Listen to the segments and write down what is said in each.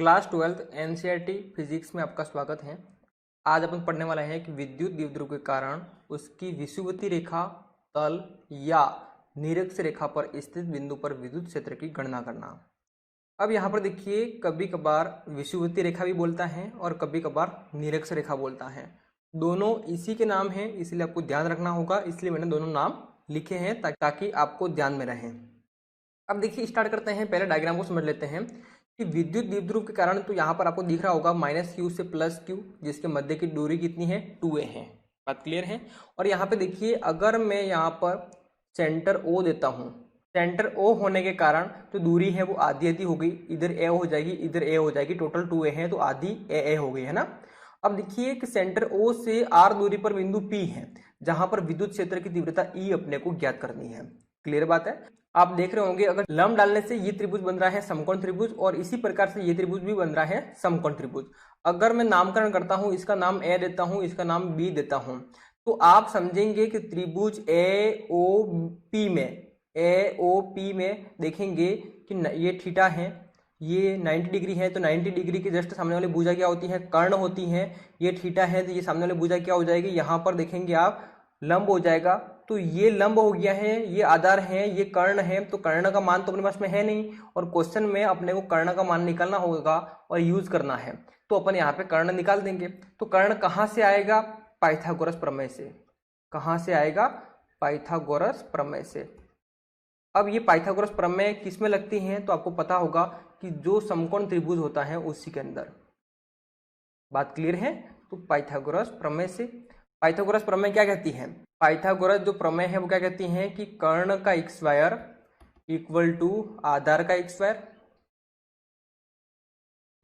Class 12th NCERT physics में आपका स्वागत है। आज अपन पढ़ने वाला है कि विद्युत द्विध्रुव के कारण उसकी विषुवतीय रेखा, तल या निरक्ष रेखा पर स्थित बिंदु पर विद्युत क्षेत्र की गणना करना। अब यहाँ पर देखिए, कभी कभार विषुवतीय रेखा भी बोलता है और कभी कभार निरक्ष रेखा बोलता है। दोनों इसी के नाम हैं, इसलिए आपको ध्यान रखना होगा, इसलिए मैंने दोनों नाम लिखे हैं ताकि आपको ध्यान में रहें। अब देखिए, स्टार्ट करते हैं। पहले डायग्राम को समझ लेते हैं कि विद्युत द्विध्रुव के कारण तो यहाँ पर आपको दिख रहा होगा -q से +q, जिसके मध्य की दूरी कितनी है, 2a है। बात क्लियर है। और यहाँ पे देखिए, अगर मैं यहाँ पर सेंटर O देता हूँ, सेंटर O होने के कारण तो दूरी है वो आधी आधी हो गई, इधर a हो जाएगी, इधर a हो जाएगी, टोटल 2a है तो आधी a हो गई है ना। अब देखिए कि सेंटर O से r दूरी पर बिंदु P है, जहां पर विद्युत क्षेत्र की तीव्रता E अपने को ज्ञात करनी है। क्लियर बात है। आप देख रहे होंगे, अगर लंब डालने से ये त्रिभुज बन रहा है समकोण त्रिभुज, और इसी प्रकार से ये त्रिभुज भी बन रहा है समकोण त्रिभुज। अगर मैं नामकरण करता हूं, इसका नाम A देता हूं, इसका नाम B देता हूं, तो आप समझेंगे कि त्रिभुज AOP में देखेंगे कि ये थीटा है, ये 90 डिग्री है, तो 90 डिग्री के जस्ट सामने वाली भुजा क्या होती है, कर्ण होती है। ये थीटा है तो ये सामने वाली भुजा क्या हो जाएगी, यहाँ पर देखेंगे आप लंब हो जाएगा। तो ये लंब हो गया है, ये आधार है, ये कर्ण है। तो कर्ण का मान तो अपने पास में है नहीं, और क्वेश्चन में अपने को कर्ण का मान निकालना होगा और यूज करना है, तो अपन यहाँ पे कर्ण निकाल देंगे। तो कर्ण कहाँ से आएगा, पाइथागोरस प्रमेय से। कहाँ से आएगा, पाइथागोरस प्रमेय से। अब ये पाइथागोरस प्रमेय किस में लगती है, तो आपको पता होगा कि जो समकोण त्रिभुज होता है उसी के अंदर। बात क्लियर है। तो पाइथागोरस प्रमेय से, पाइथागोरस प्रमेय क्या कहती है, पाइथागोरस जो प्रमेय है वो क्या कहती है कि कर्ण का स्क्वायर इक्वल टू आधार का स्क्वायर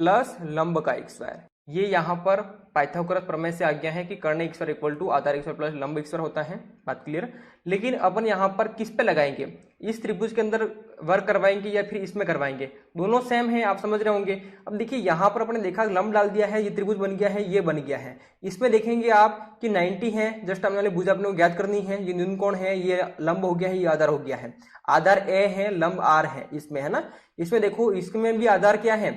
प्लस लंब का स्क्वायर। ये यहाँ पर पाइथागोरस प्रमेय से आ गया है कि कर्ण स्क्वायर इक्वल टू आधार स्क्वायर प्लस लंब स्क्वायर होता है। बात क्लियर। लेकिन अपन यहाँ पर किस पे लगाएंगे, इस त्रिभुज के अंदर वर्क करवाएंगे या फिर इसमें करवाएंगे, दोनों सेम है, आप समझ रहे होंगे। अब देखिए, यहाँ पर अपने देखा लंब डाल दिया है, ये त्रिभुज बन गया है, ये बन गया है। इसमें देखेंगे आप कि 90 है, जस्ट हमने वाली भुजा अपने को ज्ञात करनी है। ये न्यून कोण है, ये लंब हो गया है, ये आधार हो गया है। आधार A है, लंब R है इसमें, है ना। इसमें देखो, इसमें भी आधार क्या है,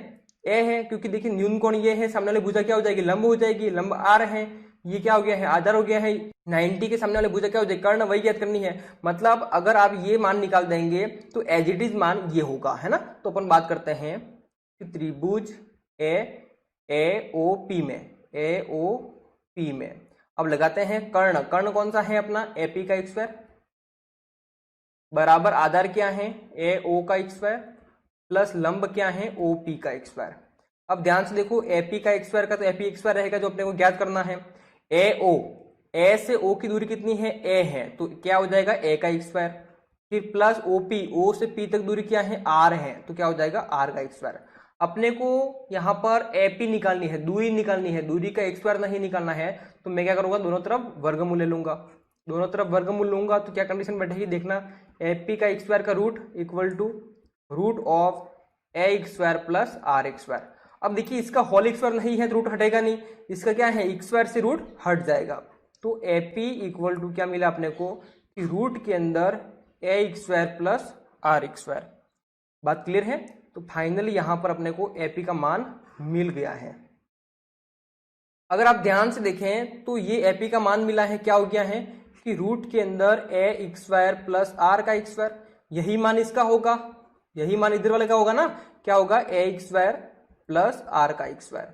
A है, क्योंकि देखिए न्यून कोण ये है, सामने वाली भुजा क्या हो जाएगी, लंब हो जाएगी, लंब R है, ये क्या हो गया है, आधार हो गया है। 90 के सामने वाले भुजा क्या हो जाएगी, कर्ण, वही ज्ञात करनी है। मतलब अगर आप ये मान निकाल देंगे तो एज इट इज मान ये होगा, है ना। तो अपन बात करते हैं कि त्रिभुज AOP में अब लगाते हैं कर्ण। कर्ण कौन सा है अपना, AP का स्क्वायर बराबर आधार क्या है, AO का स्क्वायर प्लस लंब क्या है, OP का स्क्वायर। अब ध्यान से देखो, AP का स्क्वायर का तो AP स्क्वायर रहेगा जो अपने को ज्ञात करना है। A से O की दूरी कितनी है, A है, तो क्या हो जाएगा A का स्क्वायर, फिर प्लस OP, O से P तक दूरी क्या है, R है, तो क्या हो जाएगा R का स्क्वायर। अपने को यहाँ पर AP निकालनी है, दूरी निकालनी है, दूरी का स्क्वायर नहीं निकालना है। तो मैं क्या करूंगा, दोनों तरफ वर्गमूल ले लूंगा। दोनों तरफ वर्गमूल लूंगा तो क्या कंडीशन बैठेगी, देखना, AP का स्क्वायर का root equal to root of A square plus R square. अब देखिए, इसका होल स्क्वायर नहीं है तो रूट हटेगा नहीं, इसका क्या है, स्क्वायर से रूट हट जाएगा। तो AP इक्वल टू क्या मिला अपने को, कि रूट के अंदर A square plus R square. बात क्लियर है। तो फाइनली यहां पर अपने को AP का मान मिल गया है। अगर आप ध्यान से देखें तो ये AP का मान मिला है, क्या हो गया है कि रूट के अंदर A स्क्वायर प्लस R का स्क्वायर, यही मान इसका होगा, यही मान इधर वाले का होगा ना, क्या होगा, A स्क्वायर प्लस R का स्क्वायर।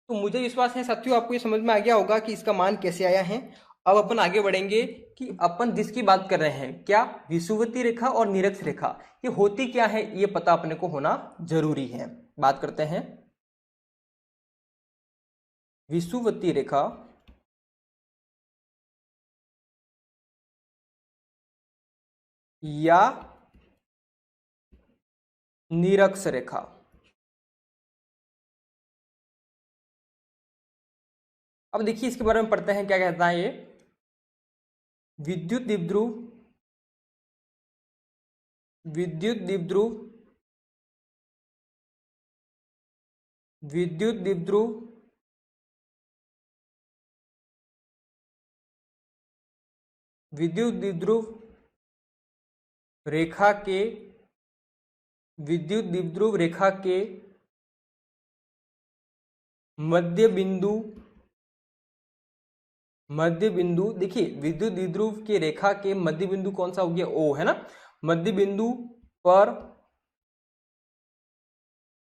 तो मुझे विश्वास है साथियों, आपको ये समझ में आ गया होगा कि इसका मान कैसे आया है। अब अपन आगे बढ़ेंगे कि अपन जिसकी बात कर रहे हैं, क्या, विषुवतीय रेखा और निरक्ष रेखा, ये होती क्या है, ये पता अपने को होना जरूरी है। बात करते हैं विषुवतीय रेखा या निरक्ष रेखा। अब देखिए, इसके बारे में पढ़ते हैं, क्या कहता है ये, विद्युत द्विध्रुव, विद्युत द्विध्रुव, विद्युत द्विध्रुव विद्युत द्विध्रुव रेखा के, विद्युत द्विध्रुव रेखा के मध्य बिंदु देखिए विद्युत द्विध्रुव की रेखा के मध्य बिंदु कौन सा हो गया, ओ है ना। मध्य बिंदु पर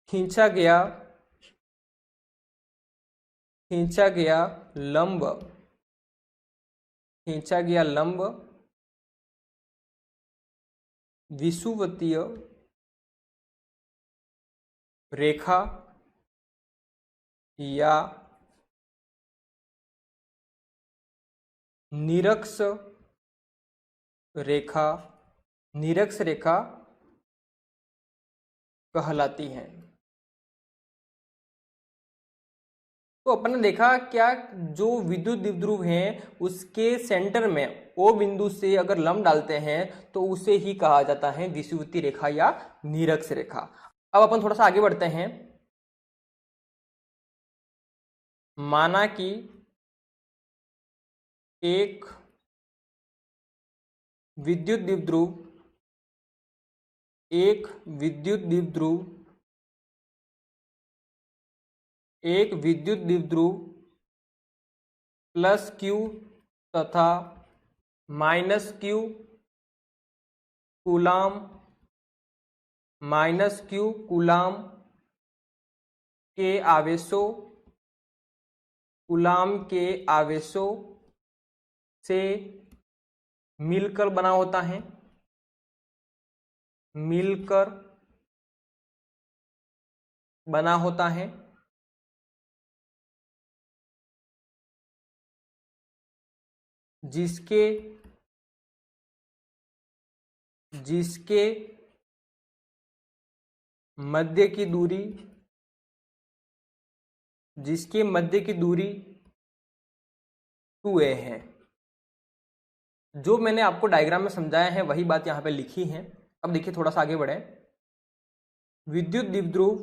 खींचा गया लंब विषुवतीय रेखा या निरक्ष रेखा कहलाती है। तो अपन ने देखा क्या, जो विद्युत द्विध्रुव है उसके सेंटर में ओ बिंदु से अगर लंब डालते हैं तो उसे ही कहा जाता है विषुवतीय रेखा या निरक्ष रेखा। अब अपन थोड़ा सा आगे बढ़ते हैं। माना कि एक विद्युत द्विध्रुव प्लस क्यू तथा माइनस क्यू कूलाम के आवेशों से मिलकर बना होता है, जिसके मध्य की दूरी 2a है। जो मैंने आपको डायग्राम में समझाया है वही बात यहाँ पे लिखी है। अब देखिए थोड़ा सा आगे बढ़े। विद्युत द्विध्रुव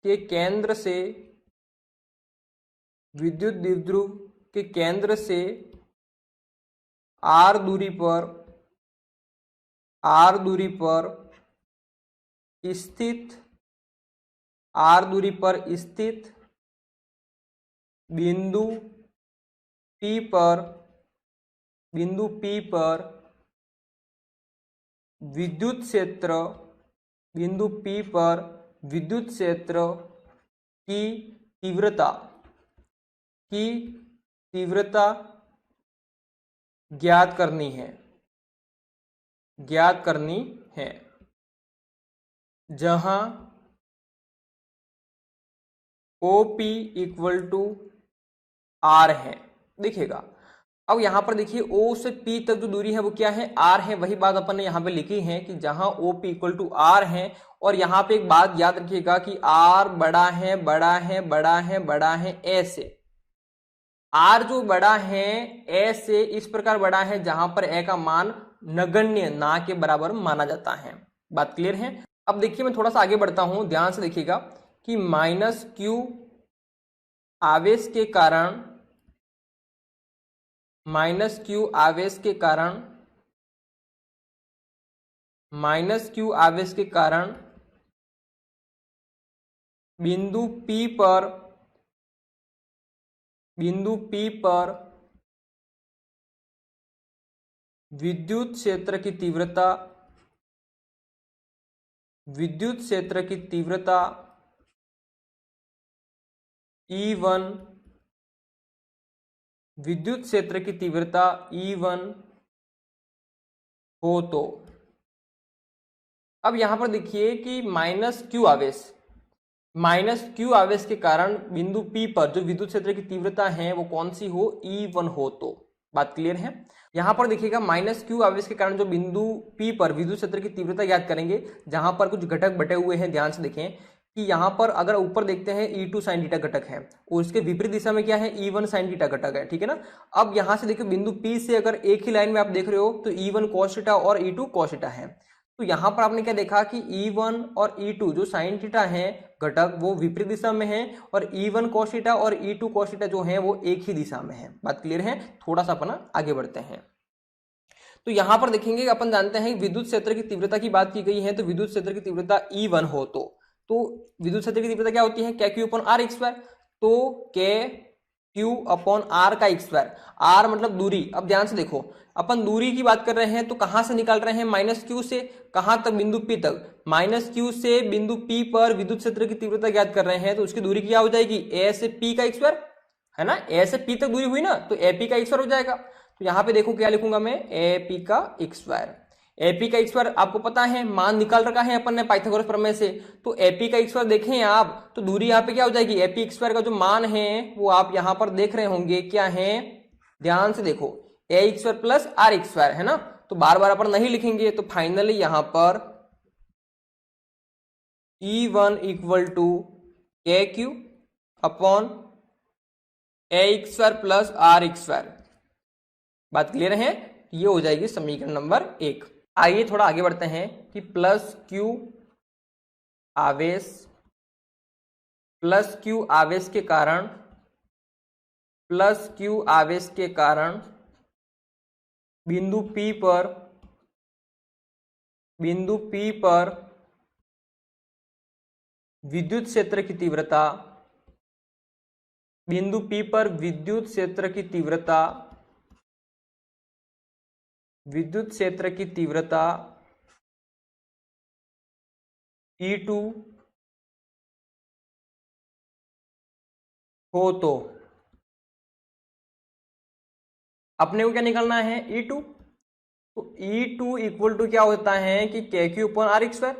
के केंद्र से r दूरी पर स्थित बिंदु P पर विद्युत क्षेत्र की तीव्रता ज्ञात करनी है जहां OP इक्वल टू R है। देखिएगा अब यहां पर देखिए O से P तक जो दूरी है वो क्या है, R है। वही बात अपन ने यहां पे लिखी है कि जहां OP इक्वल टू R है। और यहां पे एक बात याद रखिएगा कि R बड़ा है A से। R जो बड़ा है A से इस प्रकार बड़ा है जहां पर A का मान नगण्य ना के बराबर माना जाता है। बात क्लियर है। अब देखिए मैं थोड़ा सा आगे बढ़ता हूं, ध्यान से देखिएगा कि माइनस क्यू आवेश के कारण बिंदु P पर विद्युत क्षेत्र की तीव्रता E1 हो तो अब यहां पर देखिए कि माइनस क्यू आवेश के कारण बिंदु P पर जो विद्युत क्षेत्र की तीव्रता है वो कौन सी हो, E1 हो तो। बात क्लियर है। यहां पर देखिएगा माइनस क्यू आवेश के कारण जो बिंदु P पर विद्युत क्षेत्र की तीव्रता याद करेंगे, जहां पर कुछ घटक बटे हुए हैं। ध्यान से देखें कि यहां पर अगर ऊपर देखते हैं E2 sin थीटा घटक है और उसके विपरीत दिशा में क्या है, E1 sin थीटा घटक है। ठीक है ना। अब यहां से देखिए बिंदु P से अगर एक ही लाइन में आप देख रहे हो तो E1 cos थीटा और E2 cos थीटा है। तो यहां पर आपने क्या देखा कि E1 और E2 जो sin थीटा है घटक वो विपरीत दिशा में है और E1 cos थीटा और E2 cos थीटा जो है वो एक ही दिशा में है। बात क्लियर है। थोड़ा सा अपना आगे बढ़ते हैं। तो यहां पर देखेंगे अपन जानते हैं विद्युत क्षेत्र की तीव्रता की बात की गई है, तो विद्युत क्षेत्र की तीव्रता E1 हो तो विद्युत क्षेत्र की तीव्रता क्या होती है KQ/R²। तो KQ/R का एक स्क्वायर, R मतलब दूरी। अब ध्यान से देखो, अपन दूरी की बात कर रहे हैं तो कहां से निकाल रहे हैं, -Q से कहां तक, बिंदु P तक। -Q से बिंदु P पर विद्युत क्षेत्र की तीव्रता ज्ञात कर रहे हैं, तो उसकी दूरी क्या हो जाएगी, A से P का एक स्क्वायर, है ना। A से P तक दूरी हुई ना, तो AP का एक स्क्वायर हो जाएगा। तो यहां पे देखो क्या लिखूंगा मैं, AP का एक स्क्वायर। AP का एक स्क्वायर आपको पता है, मान निकाल रखा है अपन ने पाइथागोरस प्रमेय से। तो AP का एक स्क्वायर देखें आप, तो दूरी यहाँ पे क्या हो जाएगी, AP एक स्क्वायर का जो मान है वो आप यहां पर देख रहे होंगे क्या है, ध्यान से देखो, A² प्लस R², है ना। तो बार बार अपन नहीं लिखेंगे, तो फाइनली यहां पर E1 equal to KQ/A² plus R²। बात क्लियर है, ये हो जाएगी समीकरण नंबर 1। आइए थोड़ा आगे बढ़ते हैं कि +Q आवेश के कारण, बिंदु P पर विद्युत क्षेत्र की तीव्रता, बिंदु P पर विद्युत क्षेत्र की तीव्रता E2 हो तो अपने को क्या निकालना है, E2। तो E2 इक्वल टू क्या होता है कि KQ/R²।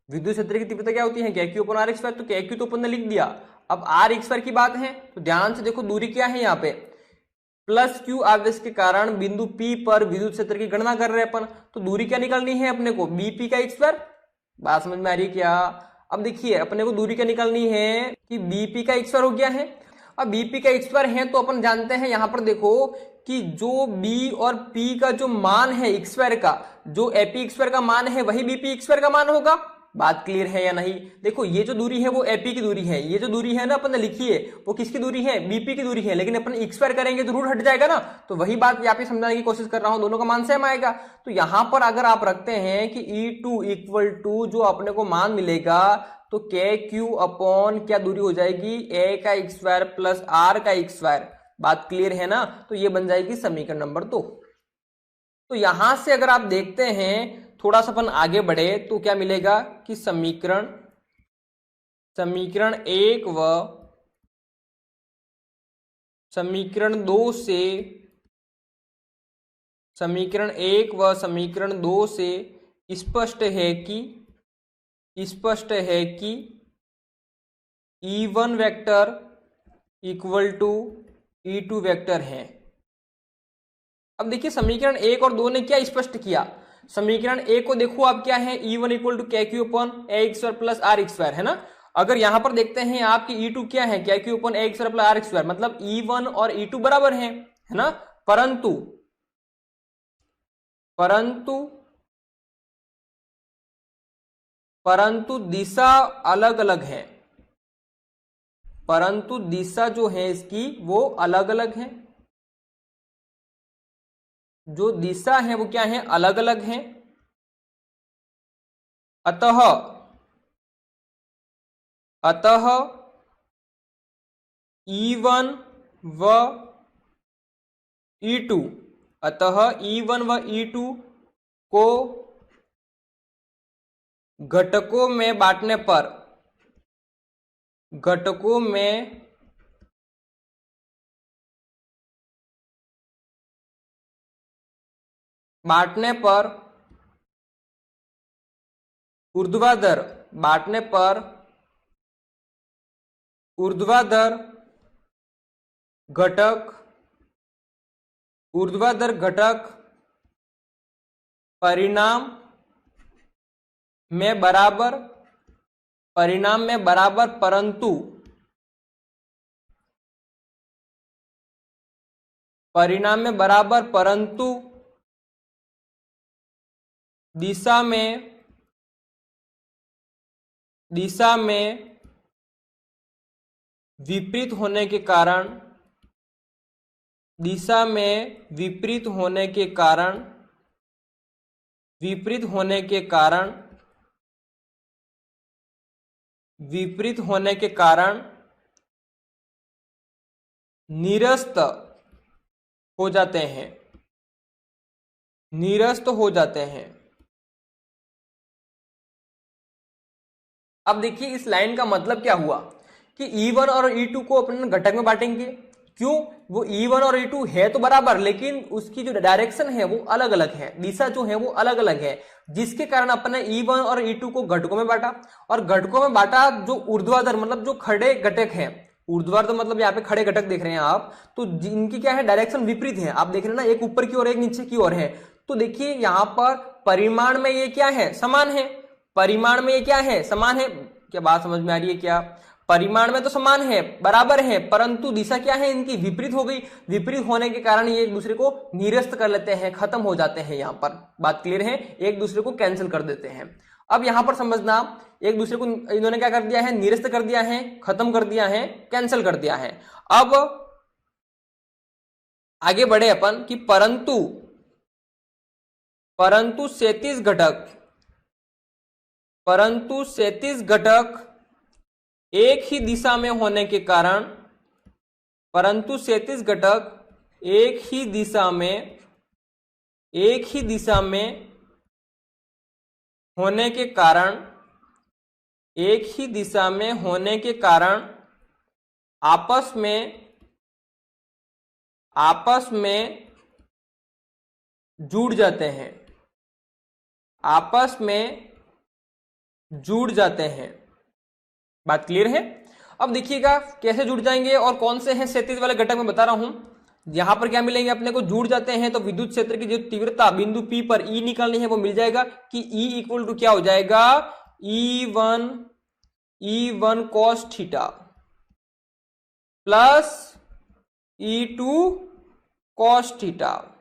विद्युत क्षेत्र की तीव्रता क्या होती है, KQ/R²। तो KQ तो अपन ने लिख दिया, अब R² की बात है, तो ध्यान से देखो दूरी क्या है यहाँ पे, +Q आवेश के कारण बिंदु P पर विद्युत क्षेत्र की गणना कर रहे हैं अपन। तो दूरी क्या निकालनी है अपने को, BP का एक स्क्वायर। बात समझ में आ रही है क्या। अब देखिए अपने को दूरी क्या निकालनी है कि BP का एक स्क्वायर हो गया है। अब BP का एक स्क्वायर है तो अपन जानते हैं यहां पर देखो कि जो B और P का जो मान है एक स्क्वायर का, जो AP² का मान है वही BP² का मान होगा। बात क्लियर है या नहीं। देखो ये जो दूरी है वो AP की दूरी है, ये जो दूरी है ना अपन ने लिखी है वो किसकी दूरी है, BP की दूरी है, लेकिन अपन एक² करेंगे तो रूट हट जाएगा ना। तो वही बात यहाँ पे समझाने की कोशिश कर रहा हूं, दोनों का मान सेम आएगा। तो यहां पर अगर आप रखते हैं कि E2 इक्वल टू जो अपने को मान मिलेगा, तो KQ/ क्या दूरी हो जाएगी, A का एक स्क्वायर प्लस R का एक स्क्वायर। बात क्लियर है ना। तो ये बन जाएगी समीकरण नंबर 2। तो यहां से अगर आप देखते हैं थोड़ा सा अपन आगे बढ़े तो क्या मिलेगा कि समीकरण 1 व समीकरण 2 से, स्पष्ट है कि E1 vector equal to E2 vector है। अब देखिए समीकरण 1 और 2 ने क्या स्पष्ट किया। समीकरण 1 को देखो आप क्या है, E1 equal to KQ/A² plus R², है ना। अगर यहां पर देखते हैं आपकी E2 क्या है, KQ/A² प्लस R², मतलब E1 और E2 बराबर है ना। परंतु दिशा अलग अलग है, परंतु दिशा जो है इसकी वो अलग अलग है। जो दिशा है वो क्या है, अलग अलग है। अतः E1 व E2 को घटकों में बांटने पर, ऊर्ध्वाधर घटक परिणाम में बराबर, परंतु दिशा में विपरीत होने के कारण, विपरीत होने के कारण निरस्त हो जाते हैं, अब देखिए इस लाइन का मतलब क्या हुआ कि E1 और E2 को अपन घटक में बांटेंगे। क्यों? वो E1 और E2 है तो बराबर, लेकिन उसकी जो डायरेक्शन है वो अलग अलग है, दिशा जो है वो अलग अलग है, जिसके कारण अपन ने E1 और E2 को घटकों में बांटा। और घटकों में बांटा जो ऊर्ध्वाधर मतलब जो खड़े घटक है, ऊर्ध्वाधर मतलब यहाँ पे खड़े घटक देख रहे हैं आप, तो जिनकी क्या है डायरेक्शन विपरीत है। आप देख रहे हैं ना, एक ऊपर की ओर एक नीचे की ओर है। तो देखिए यहाँ पर परिमाण में ये क्या है, समान है। परिमाण में ये क्या है, समान है। क्या बात समझ में आ रही है क्या? परिमाण में तो समान है, बराबर है, परंतु दिशा क्या है इनकी, विपरीत हो गई। विपरीत होने के कारण ये एक दूसरे को निरस्त कर लेते हैं, खत्म हो जाते हैं। यहां पर बात क्लियर है, एक दूसरे को कैंसिल कर देते हैं। अब यहां पर समझना, एक दूसरे को इन्होंने क्या कर दिया है, निरस्त कर दिया है, खत्म कर दिया है, कैंसिल कर दिया है। अब आगे बढ़े अपन कि परंतु 37 घटक एक ही दिशा में होने के कारण, परंतु 37 घटक एक ही दिशा में होने के कारण, आपस में जुड़ जाते हैं। बात क्लियर है? अब देखिएगा कैसे जुड़ जाएंगे और कौन से हैं 37 वाले घटक में बता रहा हूं। यहां पर क्या मिलेंगे अपने को, जुड़ जाते हैं तो विद्युत क्षेत्र की जो तीव्रता बिंदु P पर E निकालनी है वो मिल जाएगा कि E इक्वल टू क्या हो जाएगा, E1 cos theta plus E2 cos theta.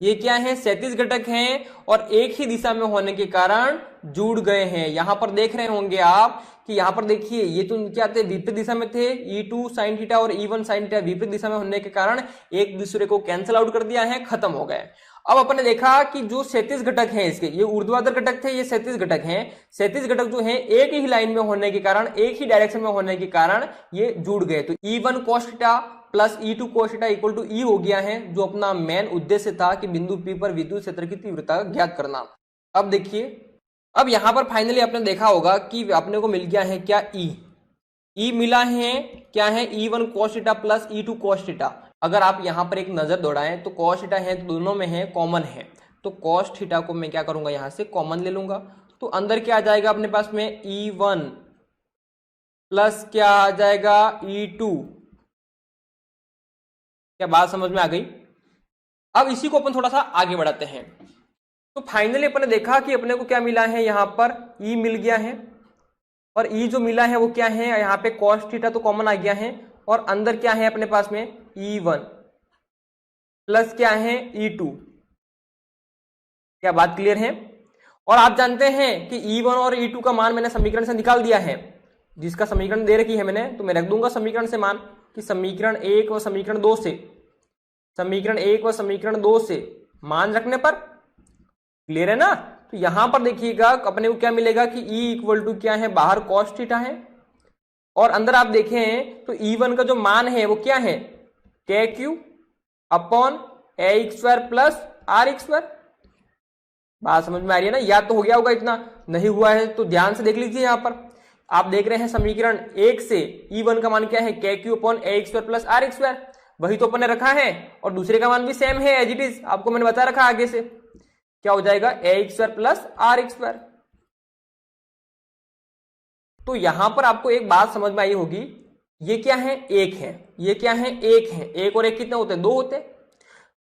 ये क्या है, 37 घटक हैं और एक ही दिशा में होने के कारण जुड़ गए हैं। यहां पर देख रहे होंगे आप कि यहां पर देखिए ये तो क्या थे, विपरीत दिशा में थे। E2 sin थीटा और E1 sin थीटा विपरीत दिशा में होने के कारण एक दूसरे को कैंसिल आउट कर दिया है, खत्म हो गए। अब अपन ने देखा कि जो 37 घटक हैं इसके, ये ऊर्ध्वाधर घटक थे, ये 37 घटक हैं। 37 घटक जो हैं एक ही लाइन में होने के कारण, एक ही डायरेक्शन में होने के कारण ये जुड़ गए। तो E1 cos theta plus E2 cos theta equal to E हो गया है, जो अपना मेन उद्देश्य था कि बिंदु P पर विद्युत क्षेत्र की तीव्रता ज्ञात करना। अब देखिए, अब यहां पर फाइनली आपने देखा होगा कि अपने को मिल गया है क्या, E मिला है क्या है, E1 cos theta plus E2 cos theta. अगर आप यहां पर एक नजर दौड़ाएं तो cos थीटा है तो दोनों में है, कॉमन है, तो cos थीटा को मैं क्या करूंगा, यहां से कॉमन ले लूंगा। तो अंदर क्या आ जाएगा अपने पास में, E1 प्लस क्या आ जाएगा, E2। क्या बात समझ में आ गई? अब इसी को अपन थोड़ा सा आगे बढ़ाते हैं। तो फाइनली अपन ने देखा कि अपने को क्या मिला है, यहां पर E मिल गया है, और E जो मिला है वो क्या है, यहाँ पे cos थीटा तो कॉमन आ गया है, और अंदर क्या है अपने पास में, E1 प्लस क्या है, E2। क्या बात क्लियर है? और आप जानते हैं कि E1 और E2 का मान मैंने समीकरण से निकाल दिया है, जिसका समीकरण दे रखी है मैंने, तो मैं रख दूंगा समीकरण से मान कि समीकरण 1 और समीकरण 2 से मान रखने पर, क्लियर है ना। तो यहां पर देखिएगा अपने को क्या मिलेगा कि E इक्वल टू क्या है, बाहर cos थीटा है, और अंदर आप देखें तो E1 का जो मान है वो क्या है, KQ upon AX square plus RX square. बात समझ में आ रही है ना? याद तो हो गया होगा, इतना नहीं हुआ है तो ध्यान से देख लीजिए। यहां पर आप देख रहे हैं समीकरण 1 से E1 का मान क्या है, KQ upon AX square plus RX square, वही तो अपन ने रखा है, और दूसरे का मान भी सेम है एज इट इज, आपको मैंने बता रखा आगे से, क्या हो जाएगा, AX square plus RX square. तो यहां पर आपको एक बात समझ में आई होगी, ये क्या है, एक है, ये क्या है, एक है। एक और एक कितने होते हैं, दो होते।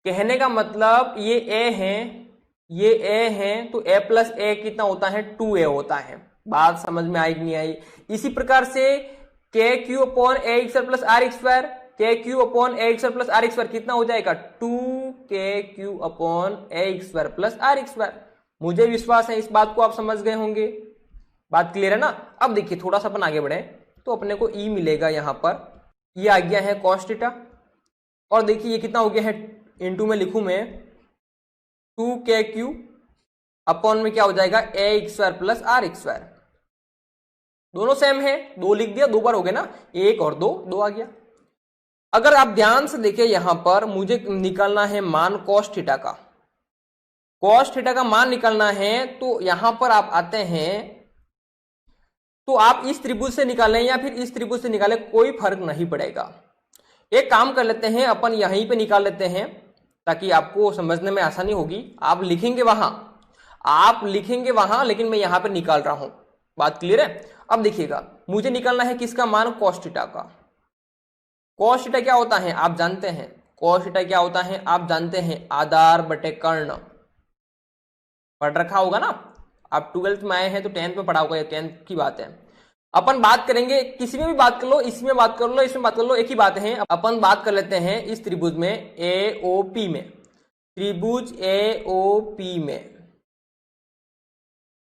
कहने का मतलब ये A है, ये A है, तो A प्लस A कितना होता है, 2A होता है। बात समझ में आई कि नहीं आई? इसी प्रकार से KQ upon AX square plus RX square, KQ upon AX square plus RX square कितना हो जाएगा, 2KQ upon AX square plus RX square. मुझे विश्वास है इस बात को आप समझ गए होंगे। बात क्लियर है ना? अब देखिए थोड़ा सा अपन आगे बढ़े तो अपने को E मिलेगा, यहां पर ये आ गया है cos थीटा, और देखिए ये कितना हो गया है, इनटू में लिखूं मैं 2KQ अपॉन में क्या हो जाएगा A x square plus R x square. दोनों सेम है, 2 लिख दिया, 2 बार हो गया ना, 1 और 2, 2 आ गया। अगर आप ध्यान से देखिए यहां पर मुझे निकालना है मान कॉस थीटा का, कॉस थीटा का मान निकालना है, तो यहां पर आप आते हैं तो आप इस त्रिभुज से निकालें या फिर इस त्रिभुज से निकालें, कोई फर्क नहीं पड़ेगा। एक काम कर लेते हैं, अपन यहीं पे निकाल लेते हैं ताकि आपको समझने में आसानी होगी। आप लिखेंगे वहां, लेकिन मैं यहां पे निकाल रहा हूं। बात क्लियर है? अब देखिएगा, मुझे निकालना है किसका मान, कॉस थीटा का। कॉस थीटा क्या होता है आप जानते हैं, कॉस थीटा क्या होता है आप जानते हैं, आधार बटे कर्ण। पढ़ रखा होगा ना, आप 12th में आए हैं तो 10th में पढ़ा होगा, 10th की बात है। अपन बात करेंगे, किसी में भी बात कर लो, इसमें बात कर लो, इसमें बात कर लो, एक ही बात है। अपन बात कर लेते हैं इस त्रिभुज में AOP में, त्रिभुज AOP में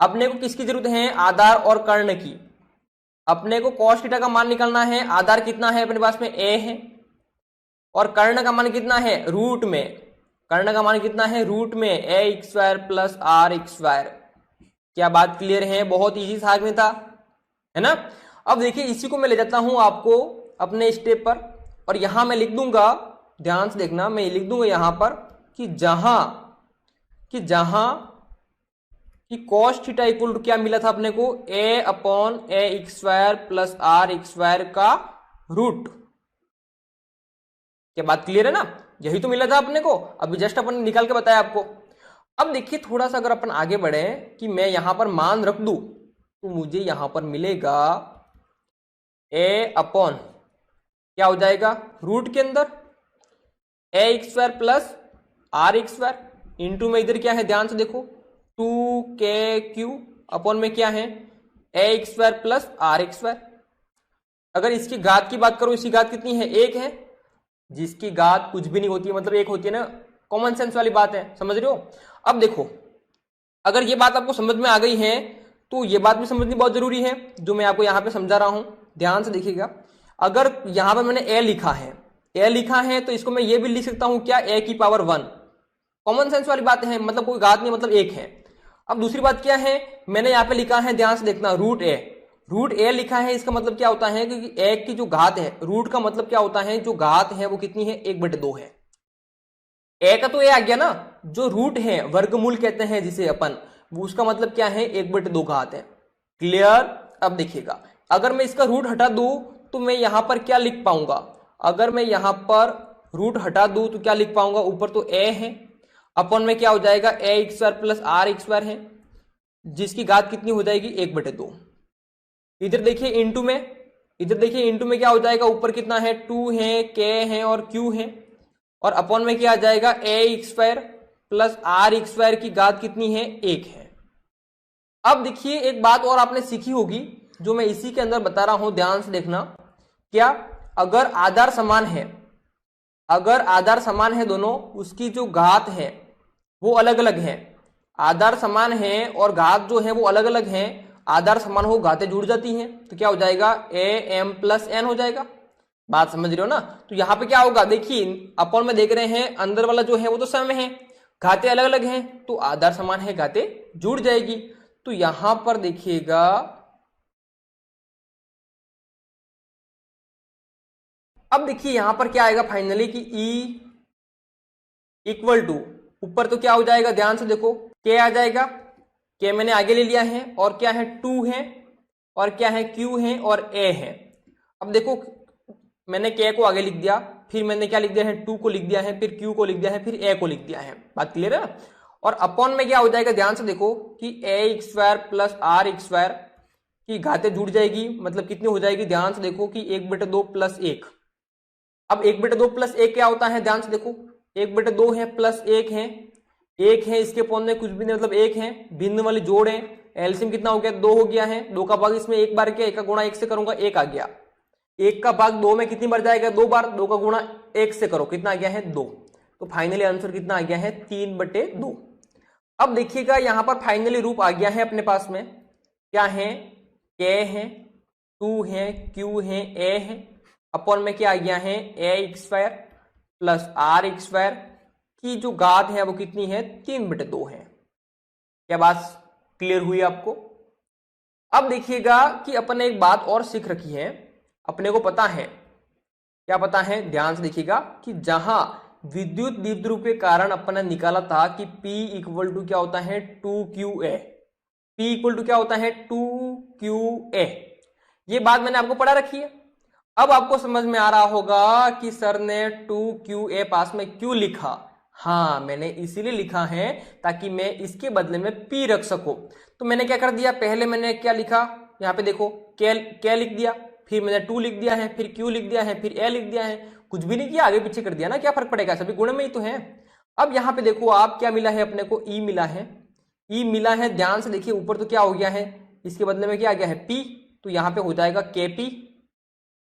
अपने को किसकी जरूरत है, आधार और कर्ण की। अपने को cos थीटा का मान निकालना है, आधार कितना है अपने पास में a है, और कर्ण का मान कितना है रूट में, कर्ण का मान कितना है रूट में a x square plus R x square. क्या बात क्लियर है? बहुत इजी था में था, है ना। अब देखिए इसी को मैं ले जाता हूं आपको अपने स्टेप पर, और यहां मैं लिख दूंगा, ध्यान से देखना, मैं लिख दूंगा यहां पर कि जहां कि cos थीटा इक्वल टू क्या मिला था अपने को, a upon A x square plus R x square का रूट। क्या बात क्लियर है ना? यही तो मिला था अपने को, अभी जस्ट अपन निकाल के बताया आपको। अब देखिए थोड़ा सा अगर अपन आगे बढ़े कि मैं यहां पर मान रख दूं, तो मुझे यहां पर मिलेगा a अपॉन क्या हो जाएगा रूट के अंदर A x square plus R x square into में इधर क्या है ध्यान से देखो 2kq अपॉन में क्या है A x square plus R x square. अगर इसकी घात की बात करो, इसकी घात कितनी है, 1 है, जिसकी घात कुछ भी नहीं होती है, मतलब 1 होती है ना, कॉमन सेंस वाली बात है, समझ रहे हो। अब देखो अगर ये बात आपको समझ में आ गई है तो ये बात भी समझनी बहुत जरूरी है जो मैं आपको यहां पे समझा रहा हूं, ध्यान से देखिएगा। अगर यहां पर मैंने a लिखा है तो इसको मैं ये भी लिख सकता हूं क्या, a की पावर 1, कॉमन सेंस वाली बात है, मतलब कोई घात नहीं, मतलब 1 है। अब दूसरी बात क्या है, मैंने यहाँ पे लिखा है, ध्यान से देखना, रूट ए लिखा है, इसका मतलब क्या होता है क्योंकि ए की जो घात है, रूट का मतलब क्या होता है, जो घात है वो कितनी है, 1/2 है। ए का तो ए आ गया ना, जो रूट है वर्गमूल कहते हैं जिसे अपन, वो उसका मतलब क्या है, 1/2 घात है। क्लियर? अब देखिएगा अगर मैं इसका रूट हटा दूं तो मैं यहां पर क्या लिख पाऊंगा, अगर मैं यहां पर रूट हटा दूं तो क्या लिख पाऊंगा, ऊपर तो ए है, अपॉन में क्या हो जाएगा A x square plus R x square है, जिसकी घात कितनी हो जाएगी 1/2। इधर देखिए इंटू में क्या हो जाएगा, ऊपर कितना है 2 है, k है और q है, और अपॉन में क्या आ जाएगा A x square plus R x square की घात कितनी है 1 है। अब देखिए एक बात और आपने सीखी होगी जो मैं इसी के अंदर बता रहा हूं, ध्यान से देखना, क्या अगर आधार समान है दोनों, उसकी जो घात है वो अलग अलग है, आधार समान है और घात जो है वो अलग अलग है, आधार समान हो घातें जुड़ जाती हैं, तो क्या हो जाएगा am प्लस n हो जाएगा। बात समझ रहे हो ना। तो यहां पे क्या होगा, देखिए अपॉन में देख रहे हैं, अंदर वाला जो है वो तो सम है, घातें अलग अलग हैं, तो आधार समान है, घातें जुड़ जाएगी। तो यहां पर देखिएगा अब देखिए यहां पर क्या आएगा फाइनली कि E इक्वल टू, ऊपर तो क्या हो जाएगा ध्यान से देखो, k आ जाएगा, k मैंने आगे ले लिया है, और क्या है 2 है, और क्या है q है और a है। अब देखो मैंने k को आगे लिख दिया, फिर मैंने क्या लिख दिया है 2 को लिख दिया है, फिर q को लिख दिया है, फिर a को लिख दिया है। बात क्लियर है? और अपॉन में क्या हो जाएगा ध्यान से देखो कि A x square plus R x square की घातें जुड़ जाएगी, मतलब कितनी हो जाएगी, ध्यान से देखो कि 1/2 प्लस 1। अब 1/2 प्लस 1 क्या होता है, ध्यान से देखो 1/2 है प्लस 1 है, 1 है, इसके पॉन में कुछ भी नहीं, मतलब 1 है, भिन्न वाली जोड़ है, एलसीएम कितना हो गया 2 हो गया है, 2 का भाग इसमें एक बार किया, 1 का गुणा 1 से करूंगा 1 आ गया, 1 का भाग 2 में कितनी बार जाएगा 2 बार, 2 का गुणा 1 से करो कितना आ गया है 2, तो फाइनली आंसर कितना आ गया है 3/2। अब देखिएगा यहां पर फाइनली रूप आ गया है अपने पास में, क्या है k है, 2 है, q है, a है, अपॉन में क्या आ गया है A x square plus R x square की जो घात है वो कितनी है 3/2 है। क्या बात क्लियर हुई आपको? अब देखिएगा कि अपन ने एक बात और सीख रखी है, अपने को पता है, क्या पता है, ध्यान से देखिएगा कि जहां विद्युत द्विध्रुव के कारण अपन ने निकाला था कि P इक्वल टू क्या होता है 2QA, P इक्वल टू क्या होता है 2QA, ये बात मैंने आपको पढ़ा रखी है। अब आपको समझ में आ रहा होगा कि सर ने 2QA पास में क्यों लिखा। हाँ, मैंने इसीलिए लिखा है ताकि मैं इसके बदले में P रख सकूं। तो मैंने क्या कर दिया, पहले मैंने क्या लिखा, यहां पे देखो K लिख दिया, फिर मैंने 2 लिख दिया है, फिर Q लिख दिया है, फिर A लिख दिया है, कुछ भी नहीं किया, आगे पीछे कर दिया ना, क्या फर्क पड़ेगा, सभी गुण में ही तो है। अब यहां पे देखो आप क्या मिला है, अपने को E मिला है, E मिला है, ध्यान से देखिए ऊपर तो क्या हो गया है, इसके बदले में क्या आ गया है P, तो यहां पे हो जाएगा KP,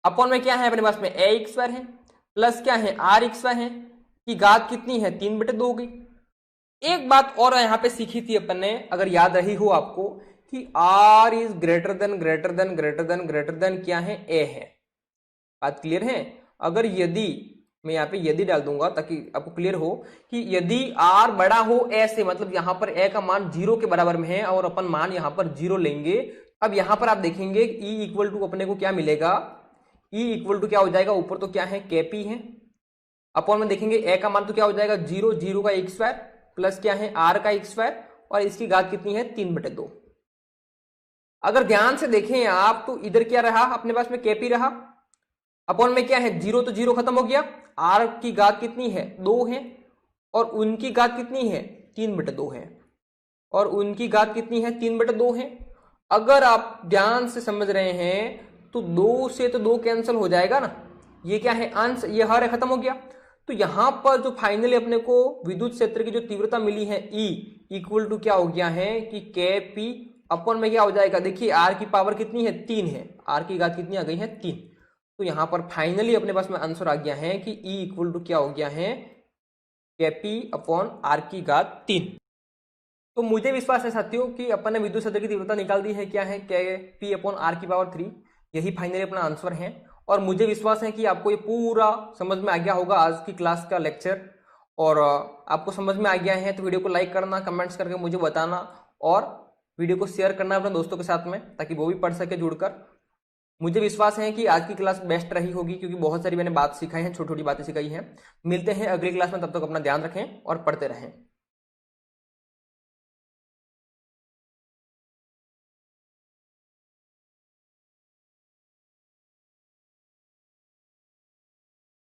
अपॉन में क्या है अपने पास में AX2 है, प्लस क्या है RX2 है, की घात कितनी है 3/2 हो गई। एक बात और यहां पे सीखी थी अपन ने, अगर याद रही हो आपको, कि R इज ग्रेटर देन क्या है A है। बात क्लियर है? अगर यदि मैं यहाँ पे यदि डाल दूंगा ताकि आपको क्लियर हो कि यदि R बड़ा हो A से, मतलब यहां पर A का मान 0 के बराबर में है और अपन मान यहां पर 0 लेंगे। अब यहां पर आप देखेंगे E इक्वल टू अपने को क्या मिलेगा, E इक्वल टू क्या हो जाएगा, ऊपर तो क्या है KP है, अपॉन में देखेंगे A का मान तो क्या हो जाएगा 0, 0 का x2 प्लस क्या है R का x2 और इसकी घात कितनी है 3/2। अगर ध्यान से देखें आप तो इधर क्या रहा, अपने पास में KP रहा, अपॉन में क्या है 0 तो 0 खत्म हो गया, R की घात कितनी है 2 है और उनकी घात कितनी है 3/2 है, और उनकी घात कितनी है 3/2 है। अगर आप ध्यान से समझ रहे हैं तो 2 से तो 2 कैंसिल हो जाएगा ना, ये क्या है अंश, ये हर खत्म हो गया। तो यहां पर जो फाइनली अपने को विद्युत क्षेत्र की जो तीव्रता मिली है E इक्वल टू क्या हो गया है कि KP अपॉन में क्या हो जाएगा, देखिए R की पावर कितनी है 3 है, R की घात कितनी आ गई है 3। तो यहां पर फाइनली अपने पास में आंसर आ गया है कि E इक्वल टू क्या हो गया है KP अपॉन R की घात 3। तो मुझे विश्वास है साथियों कि अपन ने विद्युत क्षेत्र की तीव्रता निकाल दी है, क्या है KP अपॉन R की पावर 3, यही फाइनली अपना आंसर है। और मुझे विश्वास है कि आपको ये पूरा समझ में आ गया होगा आज की क्लास का लेक्चर, और आपको समझ में आ गया है तो वीडियो को लाइक करना, कमेंट्स करके मुझे बताना और वीडियो को शेयर करना अपने दोस्तों के साथ में ताकि वो भी पढ़ सके जुड़कर। मुझे विश्वास है कि आज की क्लास बेस्ट रही होगी क्योंकि बहुत सारी मैंने बात सिखाई हैं, छोटी छोटी बातें सिखाई हैं। मिलते हैं अगली क्लास में, तब तक अपना ध्यान रखें और पढ़ते रहें।